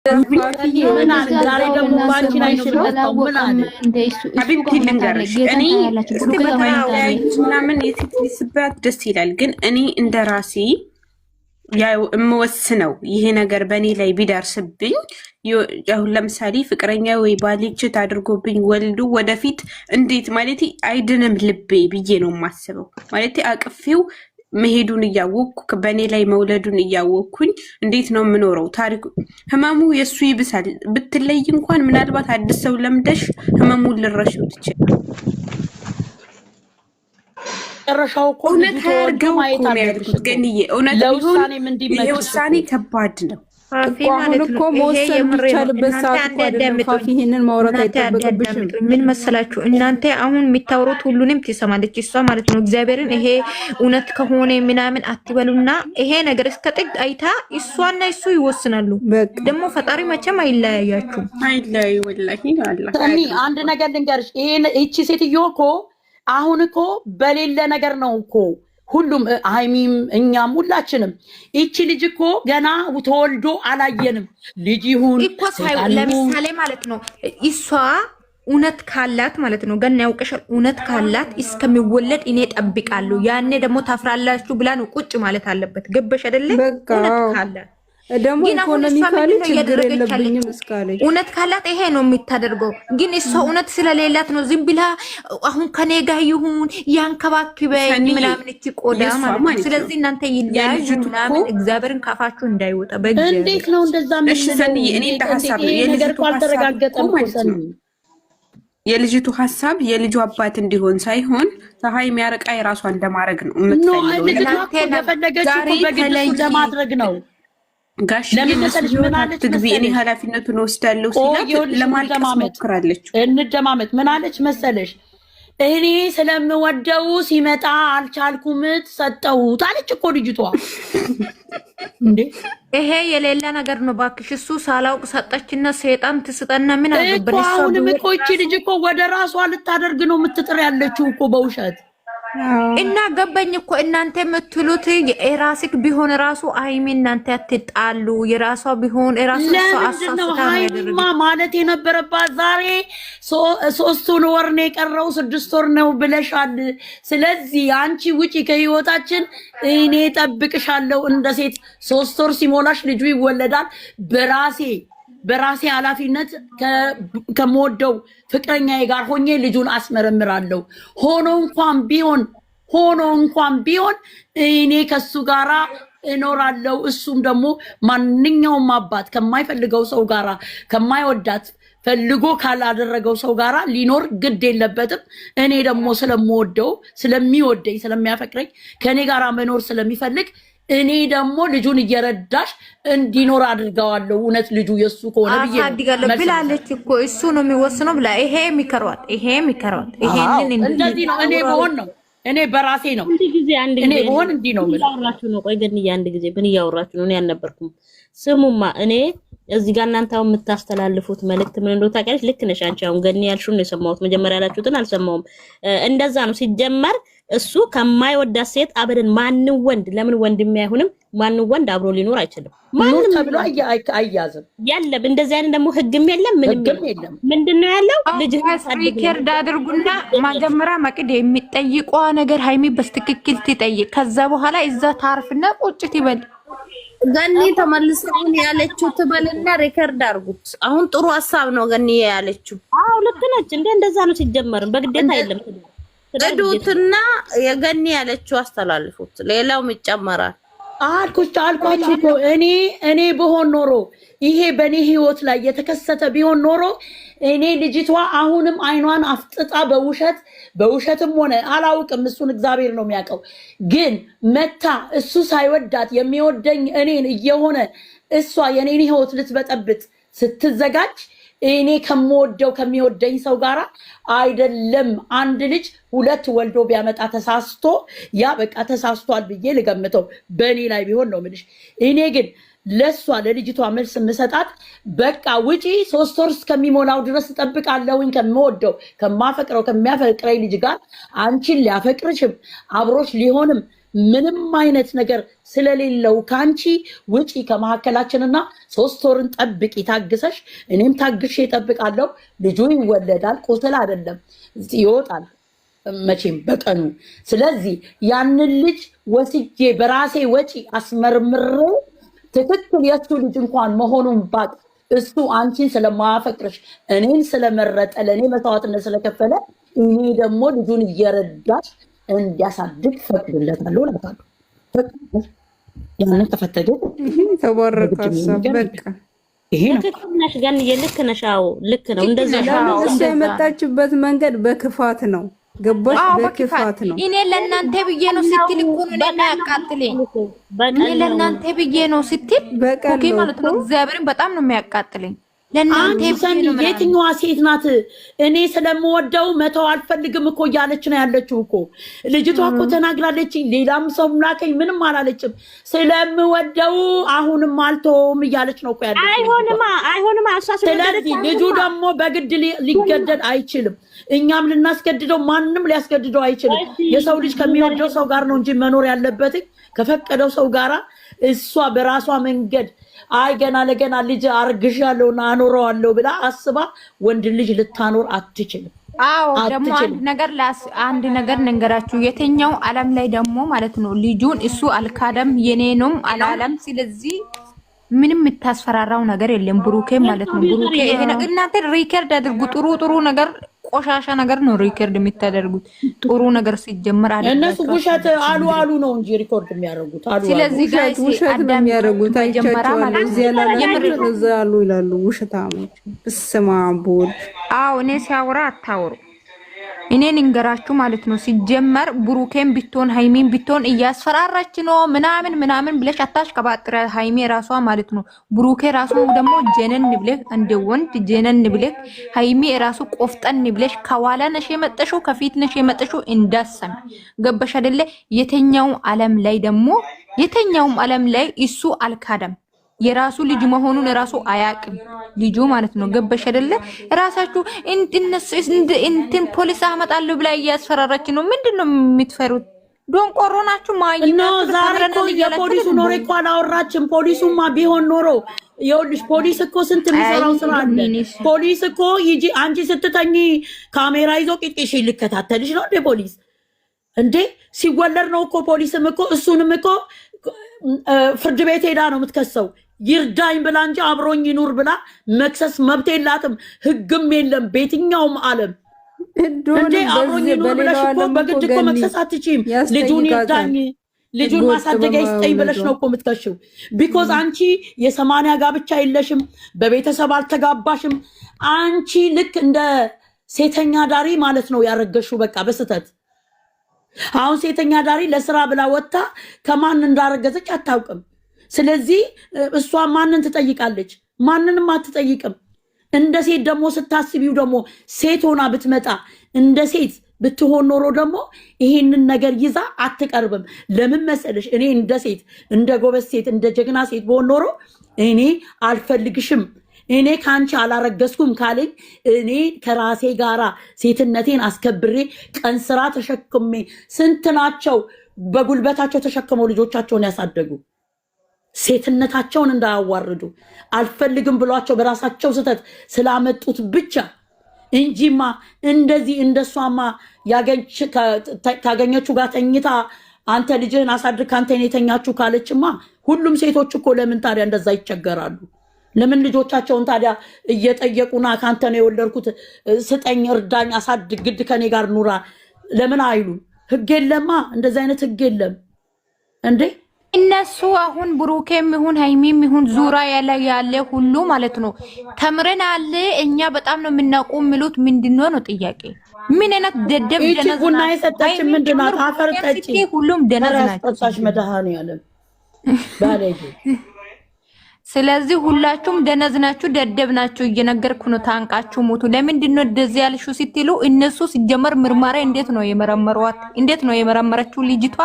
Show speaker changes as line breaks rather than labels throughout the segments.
ምን አለ ዛሬ ደግሞ ባንቺ ላይ ነው ምን አለ
አብንቲ ልንገርሽ እኔ ምናምን የሴት ልጅ ስብራት ደስ ይላል፣ ግን እኔ እንደ ራሴ ያው እምወስነው ይሄ ነገር በእኔ ላይ ቢደርስብኝ አሁን ለምሳሌ ፍቅረኛ ወይ ባልችት አድርጎብኝ ወልዱ ወደፊት እንዴት ማለት አይድንም ልቤ ብዬ ነው የማስበው። ማለት አቅፌው መሄዱን እያወቅኩ በእኔ ላይ መውለዱን እያወቅኩኝ እንዴት ነው የምኖረው? ታሪኩ ህመሙ የእሱ ይብሳል ብትለይ እንኳን ምናልባት አዲስ ሰው ለምደሽ ህመሙን ልረሽው ትችላለሽ።
ጨረሻው እኮ
እውነት አድርገው ማየት አለብሽ። ግን እውነት ለውሳኔ ምን እንዲመች ውሳኔ ከባድ ነው።
ፋፊ ማለት ነው መወሰን የሚቻልበት ሰዓት እኮ አይደለም። ፋፊ ይሄንን ማውራት አይጠበቅብሽም።
ምን መሰላችሁ እናንተ አሁን የሚታወሩት ሁሉንም ትሰማለች እሷ ማለት ነው። እግዚአብሔርን ይሄ እውነት ከሆነ ምናምን አትበሉና ይሄ ነገር እስከ ጥግ አይታ እሷና እሱ ይወስናሉ። ደግሞ ፈጣሪ መቼም አይለያያችሁም።
አይለያይ ወላሂ አላህ።
አንድ ነገር ልንገርሽ፣ ይሄ እቺ ሴትዮ እኮ አሁን እኮ በሌለ ነገር ነው እኮ ሁሉም ሃይሚም እኛም ሁላችንም እቺ ልጅ እኮ ገና ተወልዶ አላየንም። ልጅ ይሁን
እኮ ለምሳሌ ማለት ነው እሷ እውነት ካላት ማለት ነው ገና ያውቀሻል። እውነት ካላት እስከሚወለድ እኔ ጠብቃለሁ፣ ያኔ ደግሞ ታፍራላችሁ ብላ ነው ቁጭ ማለት አለበት። ገበሽ አይደለ? እውነት ካላት
ደግሞ ኢኮኖሚካሊ ችግር የለብኝም እስካለች
እውነት ካላት ይሄ ነው የምታደርገው። ግን እሷ እውነት ስለሌላት ነው ዝም ብላ አሁን ከኔ ጋር ይሁን ያንከባክበኝ ምናምን እቺ ቆዳ ማለት ነው። ስለዚህ እናንተ ይያዩ ምናምን እግዚአብሔርን ካፋችሁ እንዳይወጣ በእግዚአብሔር
እንዴት ነው እንደዛ ምን
ሰኒ እኔ ተሐሳብ የልጅቱ
አልተረጋገጠም።
የልጅቱ ሐሳብ የልጁ አባት እንዲሆን ሳይሆን ፀሐይ የሚያርቃ የራሷ እንደማድረግ ነው የምትፈልገው።
እናንተ ተፈለገችው በግድ ለማድረግ ነው።
ጋሽ ትግቢ እኔ ኃላፊነቱን ወስዳለሁ ሲላት ለማልቀስ ሞክራለች።
እንደማመጥ ምን አለች መሰለሽ? እኔ ስለምወደው ሲመጣ አልቻልኩም ሰጠሁት አለች እኮ ልጅቷ። እንዴ
ይሄ የሌላ ነገር ነው ባክሽ። እሱ ሳላውቅ ሰጠችና ሰይጣን ትስጠና ምን አለበት?
አሁንም እኮ እቺ ልጅ እኮ ወደ ራሷ ልታደርግ ነው የምትጥር ያለችው እኮ በውሸት
እና ገባኝ እኮ እናንተ የምትሉት የራስክ ቢሆን ራሱ ሃይሚ እናንተ አትጣሉ። የራሷ ቢሆን ራሱ
ሃይሚማ ማለት የነበረባት ዛሬ 3 ወር ነው የቀረው 6 ወር ነው ብለሻል። ስለዚህ አንቺ ውጪ ከህይወታችን እኔ ጠብቅሻለሁ እንደ ሴት 3 ወር ሲሞላሽ ልጁ ይወለዳል። በራሴ ኃላፊነት ከመወደው ፍቅረኛዬ ጋር ሆኜ ልጁን አስመረምራለሁ። ሆኖ እንኳን ቢሆን እኔ ከሱ ጋራ እኖራለሁ። እሱም ደግሞ ማንኛውም አባት ከማይፈልገው ሰው ጋራ ከማይወዳት ፈልጎ ካላደረገው ሰው ጋራ ሊኖር ግድ የለበትም። እኔ ደግሞ ስለሚወደኝ ስለሚያፈቅረኝ ከኔ ጋራ መኖር ስለሚፈልግ እኔ ደግሞ ልጁን እየረዳሽ እንዲኖር አድርገዋለሁ። እውነት ልጁ የሱ ከሆነ
ብላለች እኮ እሱ ነው የሚወስነው ብላ ይሄ የሚከሯት ይሄንን
እንደዚህ ነው። እኔ በራሴ ነው እኔ በሆን እንዲህ ነው
እያወራችሁ ነው። ቆይ ግን አንድ ጊዜ ምን እያወራችሁ ነው? እኔ አልነበርኩም። ስሙማ እኔ እዚህ ጋር እናንተ አሁን የምታስተላልፉት መልእክት ምን እንደሆነ ታውቂያለሽ? ልክ ነሽ አንቺ። አሁን ገኒ ያልሽውን ነው የሰማሁት። መጀመሪያ ያላችሁትን አልሰማሁም። እንደዛ ነው ሲጀመር እሱ ከማይወዳት ሴት አበደን ማንም ወንድ ለምን ወንድም አይሆንም? ማንም ወንድ አብሮ ሊኖር አይችልም።
ማንም ተብሎ አያያዝም።
ያለም እንደዚህ አይነት ደግሞ ህግም የለም ምንም የለም። ምንድነው ያለው? ልጅ
ሪከርድ አድርጉና መጀመሪያ መቅድ የሚጠይቋ ነገር ሃይሚ በስትክክል ትጠይቅ። ከዛ በኋላ እዛ ታርፍና ቁጭት ይበል።
ገኒ ተመልሰውን ያለችው ትበልና ሪከርድ አድርጉት። አሁን ጥሩ ሐሳብ ነው ገኒ ያለችው።
አዎ ልክ ነች። እንደዛ ነው ሲጀመርም በግዴታ አይደለም።
እዱትና የገኒ ያለችው አስተላልፉት። ሌላውም ይጨመራል።
አልኳችሁ እኮ እኔ በሆን ኖሮ ይሄ በኔ ህይወት ላይ የተከሰተ ቢሆን ኖሮ እኔ ልጅቷ አሁንም አይኗን አፍጥጣ በውሸትም ሆነ አላውቅም፣ እሱን እግዚአብሔር ነው የሚያውቀው። ግን መታ እሱ ሳይወዳት የሚወደኝ እኔን እየሆነ እሷ የኔን ህይወት ልትበጠብጥ ስትዘጋጅ እኔ ከሚወደኝ ሰው ጋራ አይደለም አንድ ልጅ 2 ወልዶ ቢያመጣ ተሳስቶ ያ በቃ ተሳስቷል ብዬ ልገምተው በእኔ ላይ ቢሆን ነው የምልሽ። እኔ ግን ለሷ ለልጅቷ መልስ የምሰጣት በቃ ውጪ 3 ወር እስከሚሞላው ድረስ እጠብቃለሁኝ ከማፈቅረው ከሚያፈቅረኝ ልጅ ጋር አንቺን ሊያፈቅርሽም አብሮሽ ሊሆንም ምንም አይነት ነገር ስለሌለው ካንቺ ውጪ ከመካከላችንና 3 ወርን ጠብቂ ታግሰሽ። እኔም ታግሼ እጠብቃለሁ። ልጁ ይወለዳል። ቁስል አይደለም ይወጣል መቼም በቀኑ። ስለዚህ ያንን ልጅ ወስጄ በራሴ ወጪ አስመርምሬ ትክክል የሱ ልጅ እንኳን መሆኑን ባቅ እሱ አንቺን ስለማያፈቅርሽ እኔን ስለመረጠ ለእኔ መስዋዕትነት ስለከፈለ እኔ ደግሞ ልጁን እየረዳሽ እንዲያሳድግ ፈቅድለታለሁ እላታለሁ። ያንን ተፈተገ
ተባረከ ሀሳብ በቃ
ይሄ ነው።
ልክ ነሽ ገንዬ፣ ልክ ነሽ። አዎ ልክ ነው። እንደዛ
እሱ የመጣችበት መንገድ በክፋት ነው። ገባሽ? በክፋት ነው።
እኔ ለእናንተ ብዬ ነው ስትል እኮ ነው ለና ያቃጥለኝ። እኔ ለእናንተ ብዬ ነው ስትል ኦኬ ማለት ነው። እግዚአብሔርን በጣም ነው የሚያቃጥለኝ። ለእናንተ
ሰኒ የትኛዋ ሴት ናት? እኔ ስለምወደው መተው አልፈልግም እኮ እያለች ነው ያለችው እኮ ልጅቷ እኮ ተናግራለች። ሌላም ሰው ላከኝ ምንም አላለችም። ስለምወደው አሁንም አልተውም እያለች ነው እኮ ያለችው።
አይሆንማ።
ስለዚህ ልጁ ደግሞ በግድ ሊገደድ አይችልም። እኛም ልናስገድደው ማንም ሊያስገድደው አይችልም። የሰው ልጅ ከሚወደው ሰው ጋር ነው እንጂ መኖር ያለበት ከፈቀደው ሰው ጋራ እሷ በራሷ መንገድ አይ ገና ለገና ልጅ አርግዣለሁና አኖረዋለሁ ብላ አስባ ወንድ ልጅ ልታኖር አትችልም።
አዎ ደግሞ አንድ ነገር ንገራችሁ። የትኛው ዓለም ላይ ደግሞ ማለት ነው ልጁን እሱ አልካደም የኔ ነው አላለም። ስለዚህ ምንም የምታስፈራራው ነገር የለም። ብሩኬ ማለት ነው ብሩኬ እናንተ ሪከርድ አድርጉ። ጥሩ ነገር ቆሻሻ ነገር ነው ሪከርድ የምታደርጉት። ጥሩ ነገር ሲጀመር አለ
እነሱ ውሸት አሉ ነው እንጂ ሪኮርድ የሚያደርጉት አሉ።
ስለዚህ ጋር
ውሸት ነው የሚያደርጉት። አይቻቸዋለሁ እዚህ ያላችሁ እዛ አሉ ይላሉ ውሸታሞች። በስመ አብ ወልድ።
አዎ እኔ ሲያወራ አታወሩ። እኔ ንገራችሁ ማለት ነው ሲጀመር ብሩኬን ቢቶን ሃይሚን ቢቶን እያስፈራራች ነው ምናምን ብለሽ አታሽቀባጥሪ። ሃይሚ ራሷ ማለት ነው ብሩኬ ራሱ ደግሞ ጀነን ብለሽ እንደ ወንድ ጀነን ብለሽ ሃይሚ ራሱ ቆፍጠን ብለሽ ከኋላ ነሽ የመጠሽው ከፊት ነሽ የመጠሽው እንዳሰም ገበሽ አይደለ? የትኛውም ዓለም ላይ እሱ አልካደም። የራሱ ልጅ መሆኑን ራሱ አያቅም ልጁ ማለት ነው። ገበሽ አይደለ? ራሳችሁ እንትን ፖሊስ አመጣለሁ ብላ እያስፈራራች ነው። ምንድነው የምትፈሩት? ዶንቆሮ ናችሁ።
ዛሬ እኮ የፖሊሱ ኖሮ እኮ አላወራችም። ፖሊሱማ ቢሆን ኖሮ ይኸውልሽ ፖሊስ እኮ ስንት የሚሰራው ስራ አለ። ፖሊስ እኮ ይጂ አንቺ ስትተኝ ካሜራ ይዞ ቂጤሽ ልከታተልሽ ነው እንዴ? ፖሊስ እንዴ ሲወለድ ነው እኮ ፖሊስም እኮ እሱንም እኮ ፍርድ ቤት ሄዳ ነው የምትከሰው። ይርዳኝ ብላ እንጂ አብሮኝ ይኑር ብላ መክሰስ መብት የላትም። ህግም የለም በየትኛውም ዓለም። እንዴ አብሮኝ ይኑር ብለሽ እኮ በግድ እኮ መክሰስ አትችይም። ልጁን ይርዳኝ ልጁን ማሳደጊያ ይስጠኝ ብለሽ ነው እኮ የምትከሽው። ቢኮዝ አንቺ የ80 ጋብቻ የለሽም፣ በቤተሰብ አልተጋባሽም። አንቺ ልክ እንደ ሴተኛ ዳሪ ማለት ነው ያረገሽው በቃ በስተት። አሁን ሴተኛ ዳሪ ለስራ ብላ ወጥታ ከማን እንዳረገዘች አታውቅም። ስለዚህ እሷ ማንን ትጠይቃለች? ማንንም አትጠይቅም። እንደ ሴት ደግሞ ስታስቢው ደግሞ ሴት ሆና ብትመጣ እንደ ሴት ብትሆን ኖሮ ደግሞ ይሄንን ነገር ይዛ አትቀርብም። ለምን መሰለሽ? እኔ እንደ ሴት እንደ ጎበዝ ሴት እንደ ጀግና ሴት በሆን ኖሮ እኔ አልፈልግሽም እኔ ካንቺ አላረገዝኩም ካለኝ እኔ ከራሴ ጋራ ሴትነቴን አስከብሬ ቀን ስራ ተሸክሜ ስንት ናቸው በጉልበታቸው ተሸክመው ልጆቻቸውን ያሳደጉ ሴትነታቸውን እንዳያዋርዱ አልፈልግም ብሏቸው በራሳቸው ስተት ስላመጡት ብቻ እንጂማ እንደዚህ እንደሷማ ካገኘችው ጋር ተኝታ አንተ ልጅህን አሳድግ ካንተ የተኛችሁ ካለችማ ሁሉም ሴቶች እኮ ለምን ታዲያ እንደዛ ይቸገራሉ? ለምን ልጆቻቸውን ታዲያ እየጠየቁና ካንተ ነው የወለድኩት ስጠኝ እርዳኝ አሳድግ ግድ ከኔ ጋር ኑራ ለምን አይሉ? ህግ የለማ፣ እንደዚህ አይነት ህግ የለም እንዴ።
እነሱ አሁን ብሩኬም ይሁን ሃይሚም ይሁን ዙሪያ ያለ ሁሉ ማለት ነው ተምረን አለ እኛ በጣም ነው የምናውቁ የሚሉት ምንድነው ነው ጥያቄ። ምን አይነት ደደብ
ደነዝ ቡና የሰጠች ምንድነው? አፈር ጠጪ
ሁሉም ደነዝ ናቸው።
ጠጣሽ መድኃኒዓለም ባለጌ።
ስለዚህ ሁላችሁም ደነዝ ናችሁ፣ ደደብ ናችሁ። እየነገርኩ ነው። ታንቃችሁ ሞቱ። ለምንድን ነው እንደዚህ ያልሽው ስትሉ እነሱ ሲጀመር ምርመራ እንዴት ነው የመረመሯት? እንዴት ነው የመረመረችው? ልጅቷ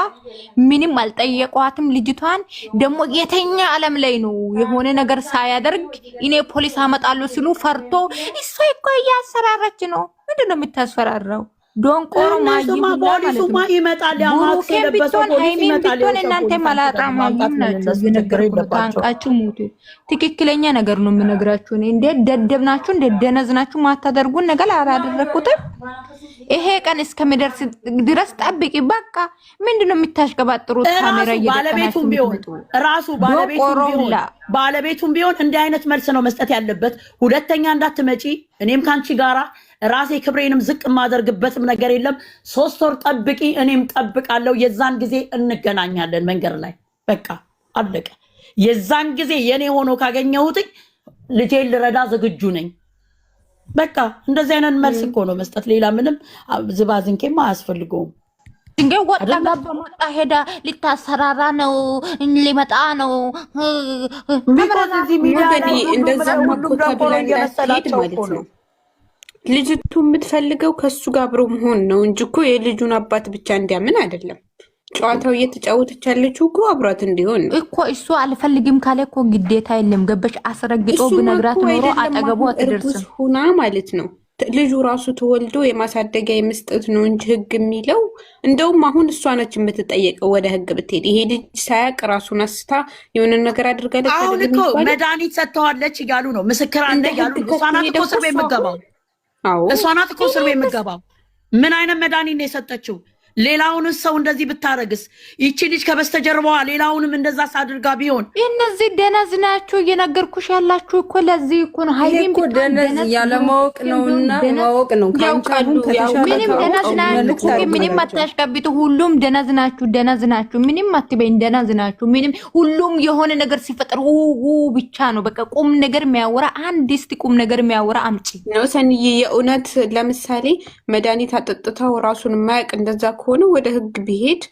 ምንም አልጠየቋትም። ልጅቷን ደግሞ የተኛ ዓለም ላይ ነው የሆነ ነገር ሳያደርግ እኔ ፖሊስ አመጣለሁ ሲሉ ፈርቶ እሷ እኮ እያስፈራራች ነው። ምንድን ነው የምታስፈራራው? ዶንቆሮ
እነሱማ ፖሊሱማ ይመጣል። ያማክስ የለበሰው ፖሊስ ይመጣል።
እናንተ መላጣ ማይም ናችሁ። ታንቃችሁ ሙቱ። ትክክለኛ ነገር ነው የምነግራችሁ። እኔ እንዴት ደደብ ናችሁ፣ እንዴት ደነዝ ናችሁ። ማታደርጉን ነገር አላደረኩትም። ይሄ ቀን እስከሚደርስ ድረስ ጠብቂ። በቃ ምንድነው የምታሽቀባጥሩት? ካሜራ
ባለቤቱም ቢሆን ራሱ ባለቤቱም ቢሆን እንዲህ አይነት መልስ ነው መስጠት ያለበት። ሁለተኛ እንዳትመጪ፣ እኔም ካንቺ ጋራ ራሴ ክብሬንም ዝቅ የማደርግበትም ነገር የለም። 3 ወር ጠብቂ፣ እኔም ጠብቃለሁ። የዛን ጊዜ እንገናኛለን መንገድ ላይ። በቃ አለቀ። የዛን ጊዜ የኔ ሆኖ ካገኘሁት ልጄን ልረዳ ዝግጁ ነኝ። በቃ እንደዚህ አይነት መልስ እኮ ነው መስጠት። ሌላ ምንም ዝባዝንኬም አያስፈልገውም።
ድንጋይ ወጣ ገባ ወጣ ሄዳ ሊታሰራራ ነው ሊመጣ ነው።
እንደዛ እየመሰላቸው ነው። ልጅቱ የምትፈልገው ከሱ ጋር አብሮ መሆን ነው እንጂ እኮ የልጁን አባት ብቻ እንዲያምን አይደለም። ጨዋታው እየተጫወተች ያለችው እኮ አብሯት እንዲሆን ነው እኮ።
እሱ አልፈልግም ካለ እኮ ግዴታ የለም። ገበሽ አስረግጦ ብነግራት ኖሮ አጠገቡ አትደርስም
ሁና ማለት ነው። ልጁ ራሱ ተወልዶ የማሳደጊያ የመስጠት ነው እንጂ ህግ የሚለው እንደውም አሁን እሷ ነች የምትጠየቀው ወደ ህግ ብትሄድ። ይሄ ልጅ ሳያቅ ራሱን አስታ የሆነ ነገር አድርጋለች።
አሁን እኮ መድኃኒት ሰጥተዋለች እያሉ ነው። ምስክር አለ እያሉ እሷ ናት እኮ እስር ቤት የምትገባው። እሷ ናት እኮ እስር ቤት የምትገባው። ምን አይነት መድኃኒት ነው የሰጠችው? ሌላውን ሰው እንደዚህ ብታረግስ? ይቺ ልጅ ከበስተጀርባዋ ሌላውንም እንደዛ ሳድርጋ ቢሆን
እነዚህ ደነዝ ናችሁ። እየነገርኩሽ ያላችሁ እኮ ለዚህ እኮ ነው። ሃይቤም
እኮ ደነዝ ያለማወቅ ነውና ማወቅ ነው።
ምንም ደነዝ ናችሁ። ምንም አታሽቀብጡ። ሁሉም ደነዝ ናችሁ። ደነዝ ናችሁ። ምንም አትበይን። ደነዝ ናችሁ። ምንም ሁሉም የሆነ ነገር ሲፈጠር ብቻ ነው። በቃ ቁም ነገር የሚያወራ አንድ እስቲ ቁም ነገር የሚያወራ አምጪ
ነው። ሰንዬ የእውነት ለምሳሌ መድኃኒት አጠጥታው ራሱን የማያውቅ እንደዛ ሆነ ወደ ህግ ቢሄድ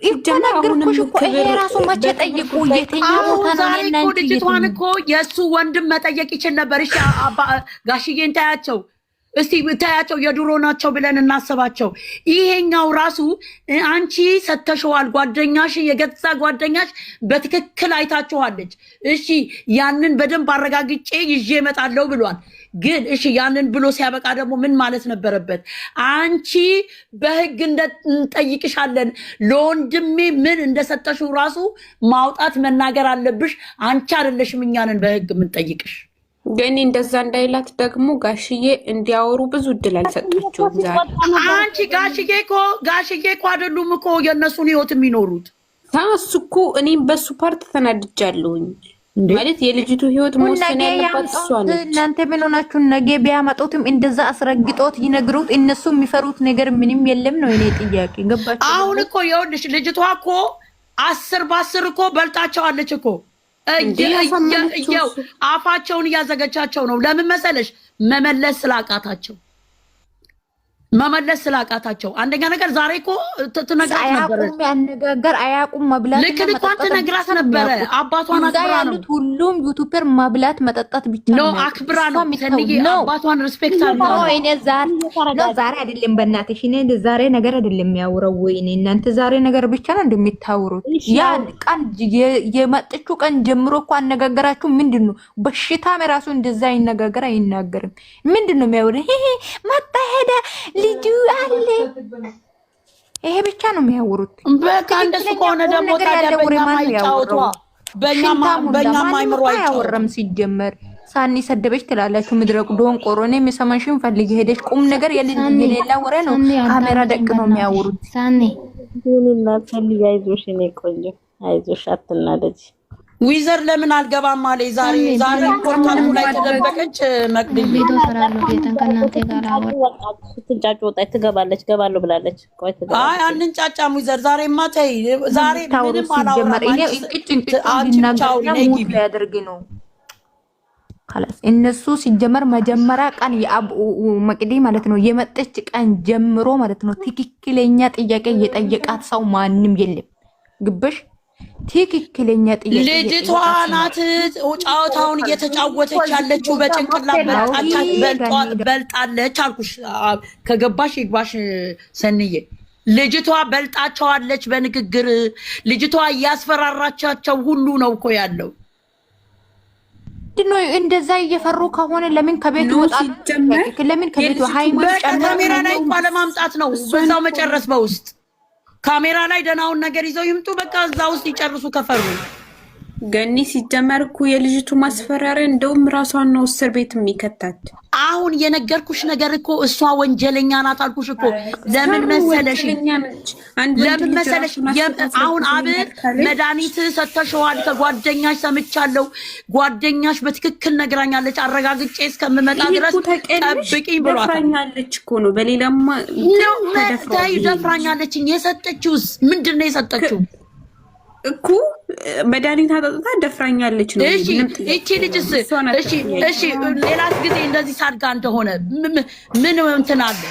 ይጀምራልኩሽ እኮ ይሄ ራሱ መቼ ጠይቁ? የትኛው ቦታ ነው?
ልጅቷን እኮ የእሱ ወንድም መጠየቅ ይችል ነበር። እሺ ጋሽዬን ታያቸው እስቲ ታያቸው፣ የድሮ ናቸው ብለን እናስባቸው። ይሄኛው ራሱ አንቺ ሰተሽዋል፣ ጓደኛሽ የገዛ ጓደኛሽ በትክክል አይታችኋለች። እሺ ያንን በደንብ አረጋግጬ ይዤ እመጣለሁ ብሏል። ግን እሺ ያንን ብሎ ሲያበቃ ደግሞ ምን ማለት ነበረበት? አንቺ በህግ እንጠይቅሻለን፣ ለወንድሜ ምን እንደሰጠሽው ራሱ ማውጣት መናገር አለብሽ። አንቺ አይደለሽም እኛንን በህግ የምንጠይቅሽ።
ግን እንደዛ እንዳይላት ደግሞ ጋሽዬ እንዲያወሩ ብዙ እድል አልሰጣቸውም ዛሬ።
አንቺ ጋሽዬ እኮ አይደሉም እኮ የእነሱን ህይወት የሚኖሩት።
እሱ እኮ እኔም በሱ ፓርት ተናድጃለሁኝ። ማለት የልጅቱ ህይወት መወሰን ያለባት እሷ ነች።
እናንተ ምን ሆናችሁ? ነገ ቢያመጡትም እንደዛ አስረግጦት ይነግሩት። እነሱ የሚፈሩት ነገር ምንም የለም ነው የኔ ጥያቄ። ገባችሁ?
አሁን እኮ ይኸውልሽ ልጅቷ እኮ 10 በ10 እኮ በልጣቸዋለች እኮ። አፋቸውን እያዘገቻቸው ነው። ለምን መሰለሽ? መመለስ ስላቃታቸው። አንደኛ ነገር ዛሬ እኮ ትነግራት ነበር።
ያነጋገር አያቁም መብላት
ልክ ልኳን ትነግራት ነበረ። አባቷን አክብራ ነው።
ሁሉም ዩቲዩበር መብላት መጠጣት ብቻ
ነው አክብራ ነው። አባቷን ሪስፔክት አድርጋ ነው።
እኔ ዛሬ አይደለም በእናትሽ፣ እኔ ዛሬ ነገር አይደለም የሚያወራው። ወይኔ እናንተ ዛሬ ነገር ብቻ ነው እንደምታወሩት። ያ ቀን የመጥቹ ቀን ጀምሮ እኮ አነጋገራችሁ ምንድነው? በሽታም ራሱ እንደዛ ይነጋገር አይናገርም። ምንድነው የሚያወራው? መጣ ሄደ ልጁ አለ። ይሄ ብቻ ነው የሚያወሩት።
በቃ እንደሱ ከሆነ ደግሞ ታዲያ በእኛም አይጫወቷ፣ በእኛም አይምሮ
አይጫወረም። ሲጀመር ሳኒ ሰደበች ትላላችሁ። ምድረቁ ዶንቆሮ ነው የሚሰማሽን ፈልጊ ሄደሽ ቁም ነገር የሌላ ወሬ ነው። ካሜራ ደቅ ነው የሚያወሩት።
ሳኒ ሁሉና ፈልጊ። አይዞሽ እኔ ቆንጆ አይዞሽ፣ አትናደጂ።
ዊዘር ለምን አልገባም አለ። ዛሬ ፖርታሉ ላይ ተደበቀች። መቅድም
ቪዲዮ ሰራለሁ ቤተን ከናንተ ጋር አወር
ስትንጫጭ ወጣች። ትገባለች ገባለሁ ብላለች። ቆይ ትገባለች።
አይ አንንጫጫም ዊዘር ዛሬ ማታይ ዛሬ ምንም አላወራም።
ያደርግ ነው خلاص። እነሱ ሲጀመር መጀመሪያ ቀን መቅዲ ማለት ነው የመጠች ቀን ጀምሮ ማለት ነው ትክክለኛ ጥያቄ እየጠየቃት ሰው ማንም የለም። ግብሽ ትክክለኛ ጥያቄ
ልጅቷ ናት ጨዋታውን እየተጫወተች ያለችው። በጭንቅላት በልጣለች አልኩሽ። ከገባሽ ይግባሽ ሰንዬ። ልጅቷ በልጣቸዋለች በንግግር። ልጅቷ እያስፈራራቻቸው ሁሉ ነው እኮ ያለው።
ድኖ እንደዛ እየፈሩ ከሆነ ለምን ከቤት ወጣ? ለምን ከቤት ሃይማኖት
ካሜራ ላይ እንኳን ለማምጣት ነው በዛው መጨረስ በውስጥ ካሜራ ላይ ደናውን ነገር ይዘው ይምጡ። በቃ እዛ ውስጥ ይጨርሱ ከፈሩ።
ገኒ ሲጀመር እኮ የልጅቱ ማስፈራሪያ እንደውም ራሷን ነው እስር ቤት የሚከታት።
አሁን የነገርኩሽ ነገር እኮ እሷ ወንጀለኛ ናት አልኩሽ እኮ። ለምን መሰለሽ አሁን አብር መድኃኒት ሰተሽዋል ከጓደኛሽ ሰምቻለሁ። ጓደኛሽ በትክክል ነግራኛለች። አረጋግጬ እስከምመጣ ድረስ ጠብቂኝ ብሏታል።
ደፍራኛለች እኮ ነው። በሌላማ
ደፍራኛለች። የሰጠችውስ ምንድን ነው የሰጠችው?
እኮ መድኃኒት አጠጥታ ደፍራኛለች ነው።
እቺ ልጅስ እሺ ሌላስ ጊዜ እንደዚህ ሳድጋ እንደሆነ ምን እንትን አለ?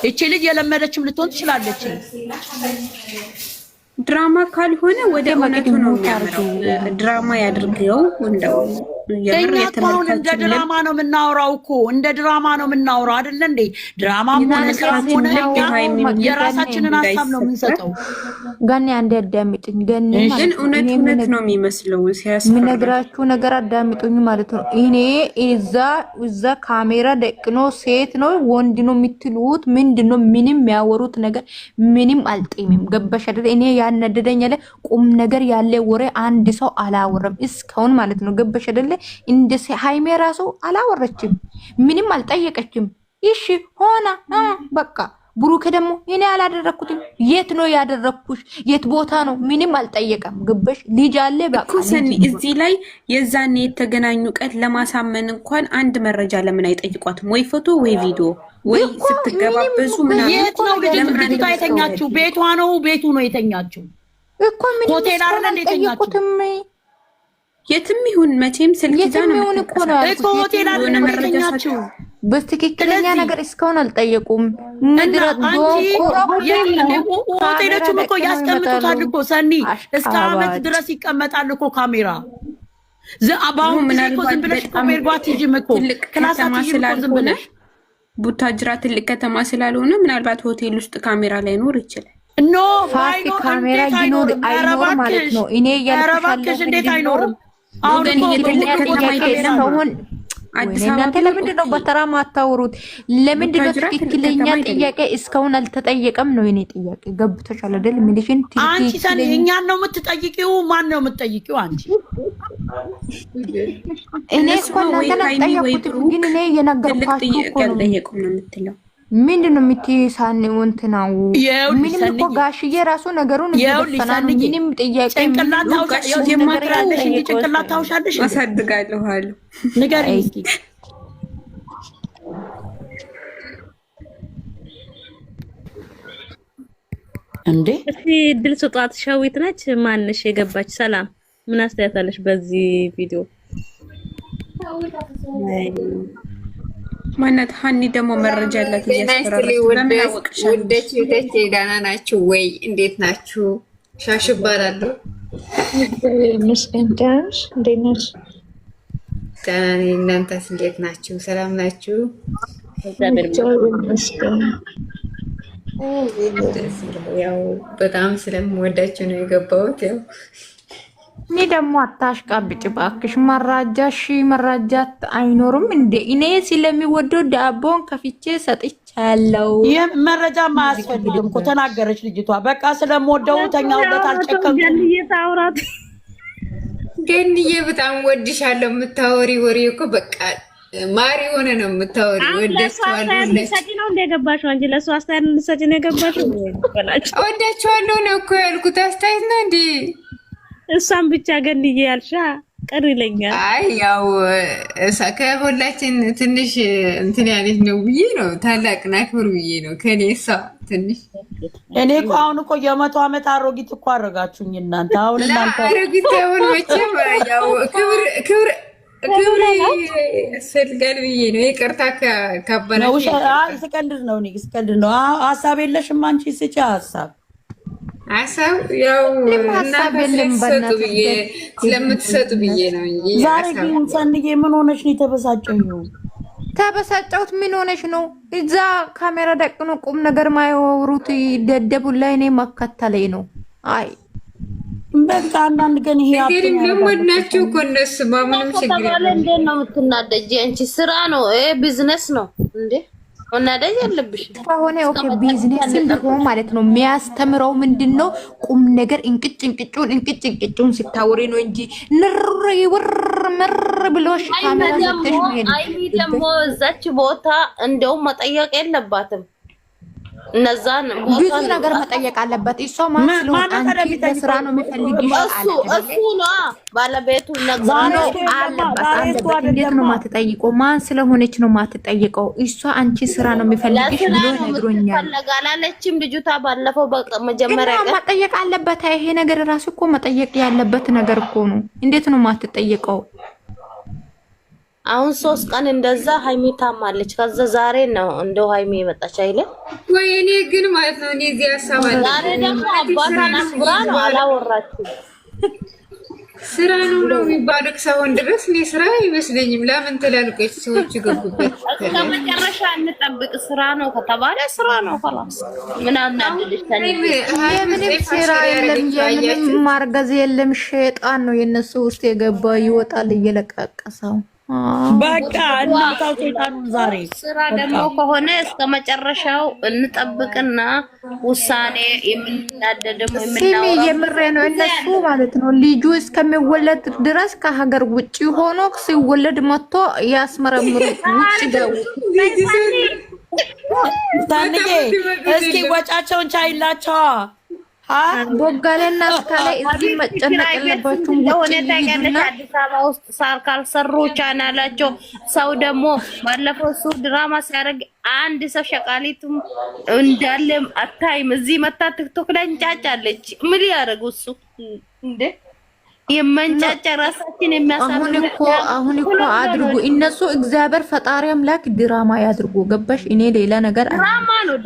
እቺ ልጅ የለመደችም ልትሆን ትችላለች።
ድራማ ካልሆነ ወደ እውነቱ ነው የሚያምረው። ድራማ ያድርገው እንደው
እኛ አሁን እንደ ድራማ ነው የምናወራው እኮ እንደ ድራማ ነው የምናወራው አይደለ እንዴ? ድራማም ሆነ ስራም ሆነ የራሳችንን ሀሳብ ነው የምንሰጠው።
ገኒ አንዴ አዳምጡኝ። ገኒ
ግን እውነት ነው የሚመስለው ሲያስፈራ።
ምነግራችሁ ነገር አዳምጡኝ ማለት ነው። እኔ እዛ ካሜራ ደቅኖ ሴት ነው ወንድ ነው የምትሉት ምንድነው? ምንም የሚያወሩት ነገር ምንም አልጤምም። ገባሽ አይደል? እኔ ያነደደኝ ያለ ቁም ነገር ያለ ወሬ አንድ ሰው አላወረም እስካሁን ማለት ነው። ገባሽ አይደል? እንደ ሃይሜ ራሱ አላወረችም፣ ምንም አልጠየቀችም። እሺ ሆና በቃ ብሩክ ደግሞ እኔ አላደረኩትም። የት ነው ያደረኩሽ? የት ቦታ ነው? ምንም አልጠየቀም። ገባሽ? ልጅ አለ በቃ
ሰኒ እዚህ ላይ የዛኔ የተገናኙ ቀን ለማሳመን እንኳን አንድ መረጃ ለምን አይጠይቋትም? ወይ ፎቶ ወይ ቪዲዮ ወይ ስትገባበዙ ምናምን።
የት ነው ልጅቷ የተኛችው? ቤቷ ነው ቤቱ ነው የተኛችው
እኮ ምን
ሆቴል አይደል የተኛችው?
የትም ይሁን መቼም ስልክ ይዛ ነው
እኮ ሆቴል አይደል የተኛችው?
በትክክለኛ ነገር እስካሁን አልጠየቁም።
ሆቴሎቹም እኮ ያስቀምጡታል እኮ ሰኒ፣ እስከ ዓመት ድረስ ይቀመጣል እኮ ካሜራ። በአሁን ጊዜ እኮ ዝም ብለሽ እኮ ሜርጓት ይጅም እኮ ክላሳት ይጅም እኮ ዝም ብለሽ
ቡታጅራ ትልቅ ከተማ ስላልሆነ ምናልባት ሆቴል ውስጥ ካሜራ ላይኖር ይችላል።
ኖ
ፋቲ ካሜራ ይኖር አይኖር ማለት ነው። እኔ ያልኩሽ
እንዴት አይኖርም? አሁን
እናንተ ለምንድን ነው በተራ ማታወሩት? ለምንድን ነው ትክክለኛ ጥያቄ እስካሁን አልተጠየቀም ነው የኔ ጥያቄ። ገብቶሻል አይደል? ምንሽን
አንቺ ሰኒ እኛን ነው የምትጠይቂው? ማን ነው የምትጠይቂው አንቺ?
እኔ እኮ እናንተ ነው ጠየቁት፣ ግን እኔ የነገርኳችሁ እኮ ነው የምትለው። ምንድን ነው የምትይሳን ወንትናው? ምንም እኮ ጋሽዬ ራሱ ነገሩን እየደፈና ነው። ምንም ጥያቄ
ጭንቅላት ታውሻለሽ?
አሳድጋለሁ አሉ
ንገሪኝ እስኪ። እንዴ
እስኪ ድል ስጧት። ሸዊት ነች ማንሽ የገባች? ሰላም ምን አስተያየት አለሽ በዚህ ቪዲዮ?
ማናት ሀኒ ደግሞ መረጃ ያላት እያስፈራራች።
ውደች ደህና ናችሁ ወይ? እንዴት ናችሁ? ሻሽ እባላለሁ።
መስገን ዳንስ እንዴት ናችሁ?
ደህና ነኝ። እናንተስ እንዴት ናችሁ? ሰላም ናችሁ? ያው በጣም ስለምወዳችሁ ነው የገባሁት። ያው
እኔ ደግሞ አታሽቃብጭ እባክሽ። መራጃት አይኖርም እንዴ? እኔ ስለሚወደው ዳቦን ከፍቼ ሰጥቻለሁ።
ይህ መረጃ ማያስፈልግም እኮ ተናገረች ልጅቷ። በቃ ስለምወደው ተኛውበት አልጨከምኩም።
ገንዬ በጣም ወድሻለሁ። የምታወሪ ወሬ እኮ በቃ ማሪ ሆነ ነው የምታወሪ። ወዳችኋለሁ ነው
እንደገባሽው እንጂ ለሱ አስተያየት እንድትሰጪ ነው የገባሽው።
ወዳችኋለሁ ነው እኮ ያልኩት። አስተያየት ነው እንዴ?
እሷን ብቻ ገንዬ ያልሻ ቅር ይለኛል።
አይ ያው ከሁላችን ትንሽ እንትን ያለች ነው ብዬ ነው፣ ታላቅ ናክብር ብዬ ነው ከኔ እሷ ትንሽ።
እኔ እኮ አሁን እኮ የ100 ዓመት አሮጊት እኮ አረጋችሁኝ እናንተ። አሁን እናንተ
አሮጊት አሁን መቼም ያው ክብር ያስፈልጋል ብዬ ነው። ይቅርታ ካበላሽ።
ስቀልድ ነው እኔ ስቀልድ ነው። ሀሳብ የለሽም አንቺ? ስጪ
ሀሳብ ያው ስለምትሰጡ ብዬ ነው እንጂ።
ዛሬ ግን ሰንዬ ምን ሆነሽ ነው የተበሳጨሽው?
ተበሳጨሁት ምን ሆነሽ ነው? እዛ ካሜራ ደቅኖ ቁም ነገር ማይወሩት ደደቡ ላይ እኔ መከተለኝ ነው። አይ
በቃ አንዳንድ ግን ይሄ
ነገርም ለሞድናቸው እኮ እነሱ ምንም ችግር
የለም። እንዴት ነው የምትናደጂ? አንቺ ስራ ነው ቢዝነስ ነው እንዴ? መናደጅ ያለብሽ
ከሆነ ኦኬ። ቢዝነስ ቢሆን ማለት ነው የሚያስተምረው ምንድነው? ቁም ነገር እንቅጭ ሲታወሪ ነው እንጂ ንር ይወር ምር ብሎሽ ካሜራ ዘተሽ ነው።
አይኒ ደግሞ እዛች ቦታ እንደው መጠየቅ የለባትም። እነዛን
ብዙ ነገር መጠየቅ አለበት። እሷ ማለት ነው አንቺ ለስራ ነው የሚፈልግሽ አለ።
እሱ ነው ባለቤቱ ነገር ነው
አለበት። እንዴት ነው ማትጠይቀው? ማን ስለሆነች ነው ማትጠይቀው? እሷ አንቺ ስራ ነው የሚፈልግሽ ብሎ ነግሮኛል።
ፈለጋላለችም ልጅቷ ባለፈው መጀመሪያ
ቀን መጠየቅ አለበት። ይሄ ነገር ራሱ እኮ መጠየቅ ያለበት ነገር እኮ ነው። እንዴት ነው ማትጠይቀው?
አሁን 3 ቀን እንደዛ ሃይሚ ታማለች። ከዛ ዛሬ ነው እንደው ሃይሚ የመጣች አይደል
ወይ? እኔ ግን ማለት ነው እኔ እዚህ ያሳባለ
ዛሬ ደግሞ አባታና ስራ ነው አላወራችም።
ስራ ነው የሚባለው ሰውን ድረስ እኔ ስራ አይመስለኝም። ለምን ትላልቆች ሰዎች ይገቡበት?
ከመጨረሻ እንጠብቅ። ስራ ነው ከተባለ ስራ ነው خلاص። ምን አናድልሽ?
ምንም ስራ የለም፣ የምንም ማርገዝ የለም። ሸይጣን ነው የነሱ ውስጥ የገባ ይወጣል እየለቃቀሰው።
በቃ እናታው ሸይጣኑን ዛሬ
ስራ ደግሞ ከሆነ እስከ መጨረሻው እንጠብቅና ውሳኔ የምናደደም
የምናወራው የምሬ ነው። እነሱ ማለት ነው ልጁ እስከሚወለድ ድረስ ከሀገር ውጪ ሆኖ ሲወለድ መጥቶ ያስመረምሩ ውጪ ደው
ታንዬ እስኪ ወጫቸውን ቻይላቸው
ቦጋለና እስካለ እዚህ መጨነቅ የለባችሁም።
ሁኔታ ያለሽ አዲስ አበባ ውስጥ ሳር ካልሰሩ ቻናላቸው ሰው ደግሞ ባለፈው እሱ ድራማ ሲያደርግ አንድ ሰው ሸቃሊቱም እንዳለ አታይም። እዚህ መታ ቲክቶክ ላይ እንጫጫለች። ምን ያደርጉ እሱ እንዴ? የመንጫጫ ራሳችን የሚያሳምኑ
አሁን እኮ አድርጉ እነሱ። እግዚአብሔር ፈጣሪ አምላክ ድራማ ያድርጉ። ገባሽ? እኔ ሌላ ነገር
ድራማ ነው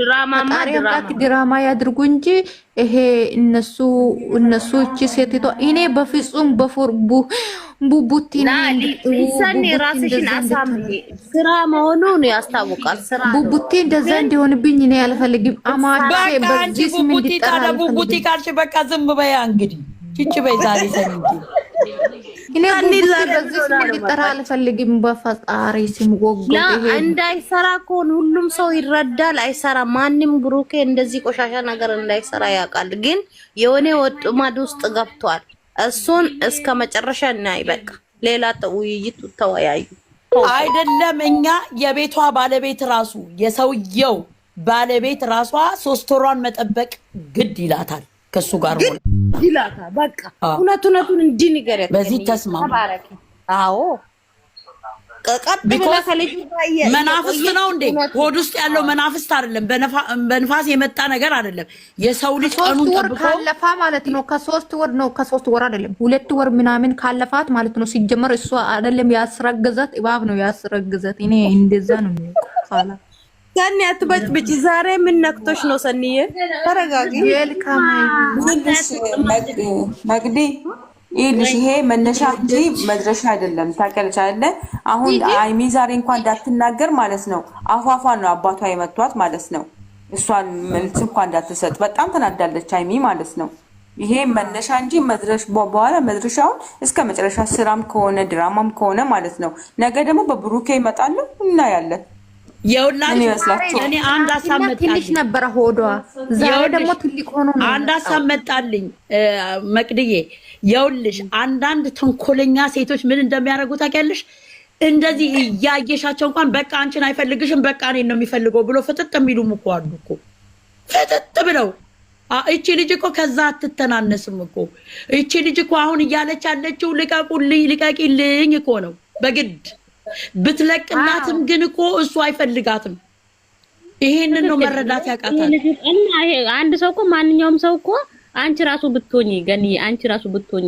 ድራማ ያድርጉ እንጂ ይሄ እነሱ እቺ ሴትቷ እኔ በፍጹም ቡቡቲና
ሰኔ ራስሽን አሳምኚ። ስራ መሆኑን ያስታውቃል። ስራ
ቡቡቲ እንደዛ እንዲሆንብኝ እኔ አልፈልግም። አማቼ በዚህ ስም እንዲጠራ
ቡቡቲ ካልሽ በቃ ዝም በያ እንግዲህ ቺቺ በዛሬ ሰንጂ
እኔ በዚህ ስም እንዲጠራ አልፈልግም። በፈጣሪ ስም ወጎ
እንዳይሰራ ከሆነ ሁሉም ሰው ይረዳል። አይሰራ ማንም ብሩኬ እንደዚህ ቆሻሻ ነገር እንዳይሰራ ያውቃል። ግን የሆነ ወጥመድ ውስጥ ገብቷል። እሱን እስከ መጨረሻ እናይ። በቃ ሌላ ውይይት ተወያዩ።
አይደለም እኛ የቤቷ ባለቤት ራሱ የሰውየው ባለቤት ራሷ 3 ወሯን መጠበቅ ግድ ይላታል። ከሱ ጋር ሆነ
ይላታል። በቃ እውነቱን እንዲህ ንገሪያት።
በዚህ ተስማሙ።
አዎ
መናፍስት ነው እንዴ? ሆድ ውስጥ ያለው መናፍስት አይደለም። በንፋስ የመጣ ነገር አይደለም። የሰው ልጅ ቀኑን ጠብቆ
ካለፋ ማለት ነው። ከ3 ወር ነው፣ ከ3 ወር አይደለም 2 ወር ምናምን ካለፋት ማለት ነው። ሲጀመር እሷ አይደለም ያስረገዛት እባብ ነው ያስረገዛት። እኔ እንደዛ ነው የሚቆፋላ።
ሰኒ አትበጭብጭ። ዛሬ ምን ነክቶሽ ነው ሰኒዬ? ተረጋጊ።
ዌልካም
መግዲ ይልሽ ይሄ መነሻ እንጂ መድረሻ አይደለም። ታውቂያለሽ አይደለ? አሁን አይሚ ዛሬ እንኳን እንዳትናገር ማለት ነው። አፏፏን ነው አባቷ የመቷት ማለት ነው። እሷን መልስ እንኳን እንዳትሰጥ በጣም ተናዳለች አይሚ ማለት ነው። ይሄ መነሻ እንጂ መድረሻ በኋላ መድረሻውን እስከ መጨረሻ ስራም ከሆነ ድራማም ከሆነ ማለት ነው። ነገ ደግሞ በብሩኬ ይመጣሉ እናያለን።
የውላችሁ እኔ አንድ ሀሳብ መጣልኝ።
ትንሽ ነበረ ሆዷ፣ ዛሬ ደግሞ ትልቅ ሆኖ ነው።
አንድ ሀሳብ መጣልኝ መቅድዬ። የውልሽ አንዳንድ ተንኮለኛ ሴቶች ምን እንደሚያደርጉ ታውቂያለሽ? እንደዚህ እያየሻቸው እንኳን በቃ አንቺን አይፈልግሽም በቃ እኔን ነው የሚፈልገው ብሎ ፍጥጥ የሚሉም እኮ አሉ እኮ። ፍጥጥ ብለው እቺ ልጅ እኮ ከዛ አትተናነስም እኮ። እቺ ልጅ እኮ አሁን እያለች ያለችው ልቀቁልኝ ልቀቂልኝ እኮ ነው በግድ ብትለቅናትም ግን እኮ እሱ አይፈልጋትም። ይሄንን ነው መረዳት ያቃታል።
እና አንድ ሰው እኮ ማንኛውም ሰው እኮ አንቺ ራሱ ብትሆኚ ገኒ አንቺ ራሱ ብትሆኚ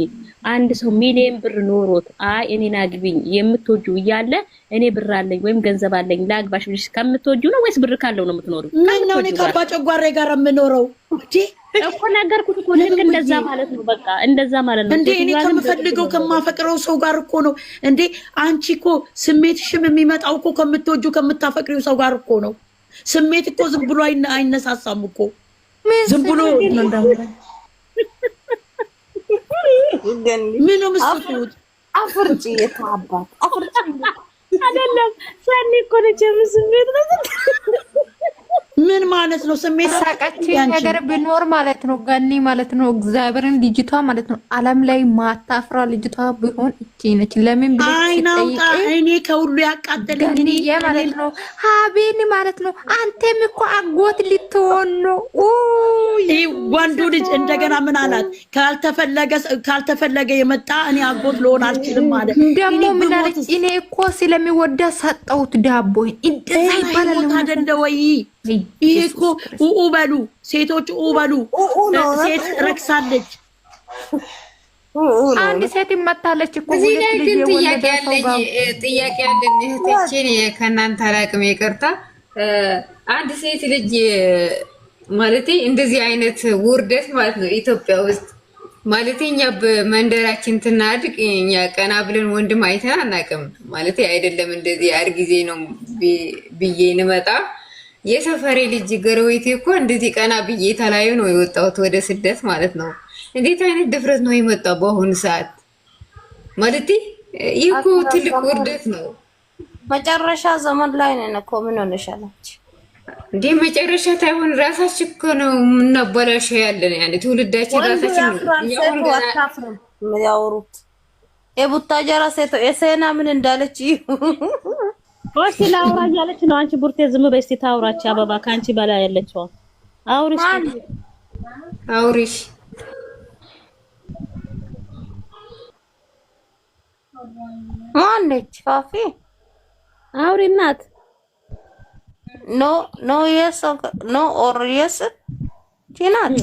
አንድ ሰው ሚሊዮን ብር ኖሮት አይ እኔን አግቢኝ የምትወጂው እያለ እኔ ብር አለኝ ወይም ገንዘብ አለኝ ላግባሽ ብለሽ ከምትወጂው ነው ወይስ ብር ካለው ነው የምትኖሪው?
ምን ነው እኔ ከአባጨጓሬ ጋር የምኖረው እንዴ?
እኮ ነገርኩት እኮ ልክ እንደዛ ማለት ነው። በቃ እንደዛ ማለት ነው
እንዴ? እኔ ከምፈልገው ከማፈቅረው ሰው ጋር እኮ ነው እንዴ? አንቺ እኮ ስሜትሽም የሚመጣው እኮ ከምትወጂው ከምታፈቅሪው ሰው ጋር እኮ ነው። ስሜት እኮ ዝም ብሎ አይነሳሳም እኮ ዝም ብሎ ምን ነው የምትስቁት?
አፍርጪ የታባት አፍርጪ
አይደለም ሰኒ እኮ ነች የምስሜት ነው።
ምን ማለት ነው ስሜት?
ሳቃችን ነገር ቢኖር ማለት ነው ገኒ ማለት ነው እግዚአብሔርን ልጅቷ ማለት ነው ዓለም ላይ ማታፍራ ልጅቷ ቢሆን እቺ ነች። ለምን ብለሽ
አይናውጣ እኔ ከሁሉ ያቃጠለኝ
እኔ ማለት ነው ሀቢኒ ማለት ነው አንተም እኮ አጎት ልትሆን ነው።
ወንዱ ልጅ እንደገና ምን አላት? ካልተፈለገ የመጣ እኔ አጎት ልሆን አልችልም ማለት
ደግሞ ምን አለች? እኔ እኮ ስለሚወዳ ሰጠሁት ዳቦ እንደዛ ይባላል
አይደለ ወይ? ይሄ እኮ ኡኡ በሉ ሴቶች ኡኡ በሉ። ሴት ረክሳለች።
አንድ ሴት ይመታለች እኮ
እዚህ ላይ ግን ጥያቄ ያለኝ እህቶቼ ከእናንተ አላቅም ይቅርታ። አንድ ሴት ልጅ ማለት እንደዚህ አይነት ውርደት ማለት ነው ኢትዮጵያ ውስጥ ማለት እኛ በመንደራችን ትናድቅ እኛ ቀና ብለን ወንድም አይተን አናውቅም ማለት አይደለም። እንደዚህ አርጊዜ ነው ብዬ እንመጣ የሰፈሬ ልጅ ገረወይቴ እኮ እንደዚህ ቀና ብዬ ተላዩ ነው የወጣሁት ወደ ስደት ማለት ነው። እንዴት አይነት ድፍረት ነው የመጣው በአሁኑ ሰዓት ማለት ይህ እኮ ትልቅ ውርደት ነው።
መጨረሻ ዘመን ላይ ነን እኮ ምን ሆነሻላች
እንዴ? መጨረሻ ታይሆን ራሳችን እኮ ነው የምናበላሸው ያለን ያኔ ትውልዳችን ራሳችን ነው
አታፍርም ያወሩት የቡታጀራ ሴቶ የሴና ምን እንዳለች
ወይስ ላውራ ያለች ነው? አንቺ ቡርቴ ዝም በይ እስቲ ታውራች። አበባ ካንቺ በላይ ያለችው አውሪሽ
አውሪሽ
ማነች? ፋፊ
አውሪ እናት
ኖ የስ ኖ ኦር የስ ቺናት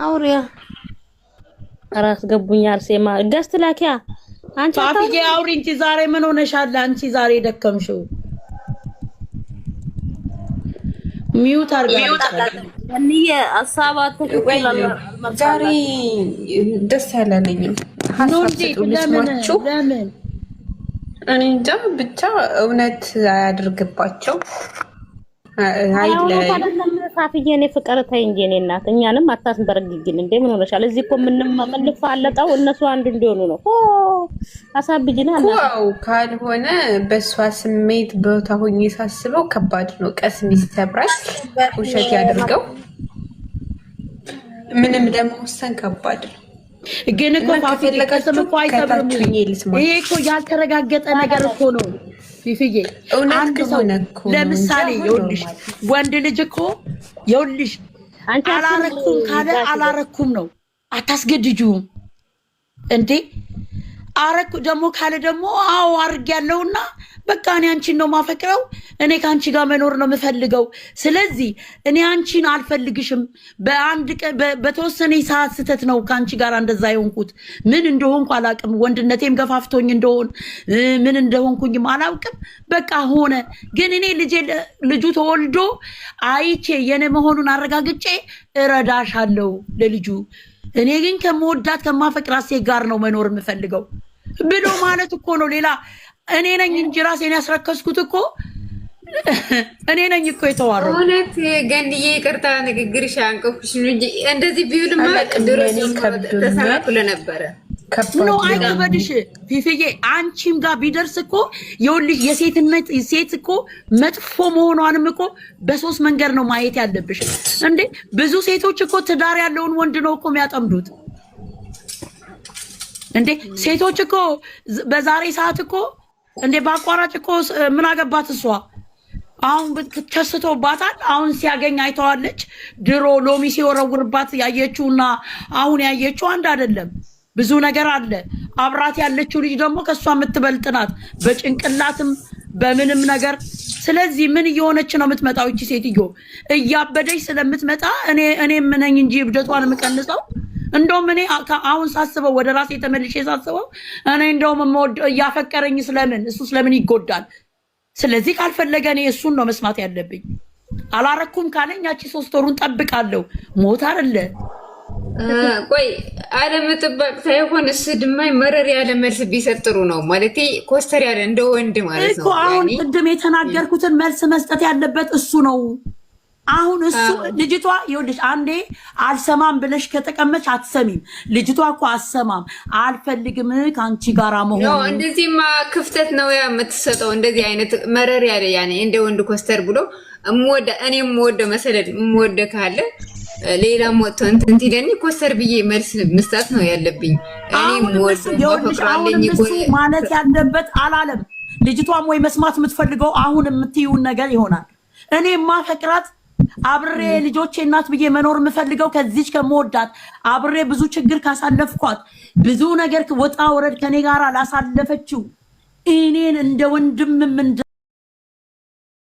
አውሪያ
ራስ ገቡኛል። ሴማ ገስት ላኪያ አንቺ
ፋፊዬ አውሪ እንጂ ዛሬ ምን ሆነሻል? አንቺ ዛሬ ደከምሽው። ሚውት አርጋለች።
እንዬ አሳባት ተከታተለ
ዛሬ ደስ ያላለኝም
ለምን
እኔ እንጃ ብቻ እውነት አያድርግባቸው።
ፋፊዬ እኔ ፍቅር ተይ እንጂ እኔ እናት እኛንም አታስበረግግን እንዴ! ምን ሆነሻል? እዚህ እኮ የምንፋለጠው እነሱ አንድ እንዲሆኑ ነው። አሳብጅና
ዋው ካልሆነ በእሷ ስሜት ቦታ ሆኜ ሳስበው ከባድ ነው። ቀስም ይሰብራል። ውሸት ያደርገው ምንም ለመወሰን ከባድ ነው።
ግን እኮ ፋፊዬ ቀስም እኮ አይሰብርም። ይሄ እኮ ያልተረጋገጠ ነገር እኮ ነው። ፊፊዬ አንድ ሰው ለምሳሌ ይኸውልሽ ወንድ ልጅ እኮ ይኸውልሽ አላረኩም ካለ አላረኩም ነው። አታስገድጂውም እንዴ? አረኩ ደግሞ ካለ ደግሞ አዎ አድርጌያለሁና በቃ እኔ አንቺን ነው ማፈቅረው፣ እኔ ከአንቺ ጋር መኖር ነው የምፈልገው። ስለዚህ እኔ አንቺን አልፈልግሽም። በአንድ ቀን በተወሰነ ሰዓት ስህተት ነው ከአንቺ ጋር እንደዛ የሆንኩት። ምን እንደሆንኩ አላውቅም። ወንድነቴም ገፋፍቶኝ እንደሆን ምን እንደሆንኩኝም አላውቅም። በቃ ሆነ። ግን እኔ ልጁ ተወልዶ አይቼ የኔ መሆኑን አረጋግጬ እረዳሻለሁ ለልጁ። እኔ ግን ከመወዳት ከማፈቅራት ሴት ጋር ነው መኖር የምፈልገው ብሎ ማለት እኮ ነው። ሌላ እኔ ነኝ እንጂ ራሴን ያስረከስኩት እኮ እኔ ነኝ እኮ የተዋረው።
እውነት ገንዬ ይቅርታ ንግግርሽ አንቀፍሽ ነው እንጂ እንደዚህ ቢውልማ ድሮስ ተሰናክሎ ነበረ።
ኖ አይከበድሽ ፊፊዬ፣ አንቺም ጋር ቢደርስ እኮ ይኸውልሽ የሴትነት ሴት እኮ መጥፎ መሆኗንም እኮ በሶስት መንገድ ነው ማየት ያለብሽ። እንዴ ብዙ ሴቶች እኮ ትዳር ያለውን ወንድ ነው እኮ የሚያጠምዱት። እንዴ ሴቶች እኮ በዛሬ ሰዓት እኮ እንዴ በአቋራጭ እኮ ምን አገባት እሷ አሁን ተስቶባታል። አሁን ሲያገኝ አይተዋለች። ድሮ ሎሚ ሲወረውርባት ያየችውና አሁን ያየችው አንድ አይደለም። ብዙ ነገር አለ። አብራት ያለችው ልጅ ደግሞ ከሷ የምትበልጥ ናት በጭንቅላትም በምንም ነገር። ስለዚህ ምን እየሆነች ነው የምትመጣው? እቺ ሴትዮ እያበደች ስለምትመጣ እኔም ነኝ እንጂ እብደቷን የምቀንሰው። እንደውም እኔ አሁን ሳስበው ወደ ራሴ ተመልሼ ሳስበው እኔ እንደውም እያፈቀረኝ እሱ ስለምን ይጎዳል? ስለዚህ ካልፈለገ እኔ እሱን ነው መስማት ያለብኝ። አላረኩም ካለኝ ያቺ 3 ወሩን ጠብቃለሁ። ሞት አይደለ
ቆይ አለመጠበቅ ሳይሆን ስድማይ መረር ያለ መልስ ቢሰጥ ጥሩ ነው ማለት ኮስተር ያለ እንደ ወንድ ማለት ነው
እኮ። አሁን ቅድም የተናገርኩትን መልስ መስጠት ያለበት እሱ ነው። አሁን እሱ ልጅቷ ይኸውልሽ አንዴ አልሰማም ብለሽ ከተቀመጥሽ አትሰሚም። ልጅቷ እኮ አሰማም አልፈልግም ካንቺ ጋራ መሆን
ነው። እንደዚህማ ክፍተት ነው የምትሰጠው። እንደዚህ አይነት መረር ያለ ያኔ እንደ ወንድ ኮስተር ብሎ እኔም ወደ መሰለድ ወደ ካለ ሌላ ሞቶ እንትን ትደኒ ኮስተር ብዬ መልስ መስጠት ነው ያለብኝ። እኔም ወደ ፈቅራለኝ
ማለት ያለበት አላለም። ልጅቷም ወይ መስማት የምትፈልገው አሁን የምትይውን ነገር ይሆናል። እኔ ማፈቅራት አብሬ ልጆቼ እናት ብዬ መኖር የምፈልገው ከዚች ከመወዳት አብሬ ብዙ ችግር ካሳለፍኳት ብዙ ነገር ወጣ ወረድ ከኔ ጋር ላሳለፈችው እኔን እንደ ወንድምም